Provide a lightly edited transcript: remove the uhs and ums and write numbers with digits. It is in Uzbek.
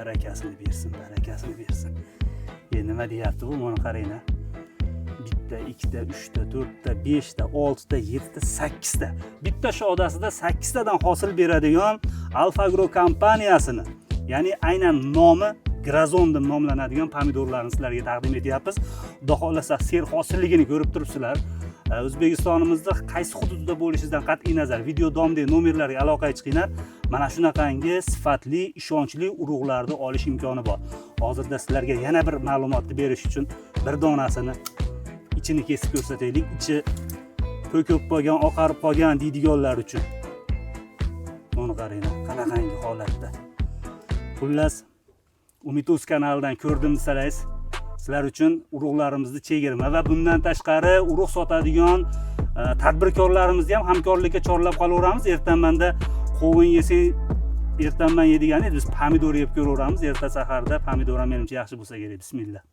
barakasini bersin. Nima deyapti bu? Mana qarang-a. 1 2 3 4 5 6 7 8 ta. Bitta shodasida 8 tadan hosil beradigan Alfagro kompaniyasini, ya'ni aynan nomi Grazon deb nomlanadigan pomidorlarni sizlarga taqdim etyapmiz. Xudo xolasa ser hosilligini ko'rib turibsizlar. O'zbekistonimizda qaysi hududda bo'lishidan qat'iy nazar video domdagi nomerlarga aloqaga chiqinglar. Mana shunaqangi sifatli, ishonchli urug'larni olish imkoni bor. Hozirda sizlarga yana bir ma'lumotni berish uchun bir donasini ichini kesib ko'rsataylik. Ichi ko'kib qolgan, oqarib qolgan deydiganlar uchun. Buni qaranglar, qanaqangi holatda. Xullas, Umid.uz kanalidan ko'rdim desangiz, sizlar uchun urug'larimizni chegirma va bundan tashqari urug' sotadigan tadbirkorlarimizni ham hamkorlikka chorlab qolaveramiz. Ertanmanda qovun yesang, ertanman yedigani biz pomidor yeb ko'raveramiz. Erta saharda pomidor ham menimcha yaxshi bo'lsa kerak. Bismillah.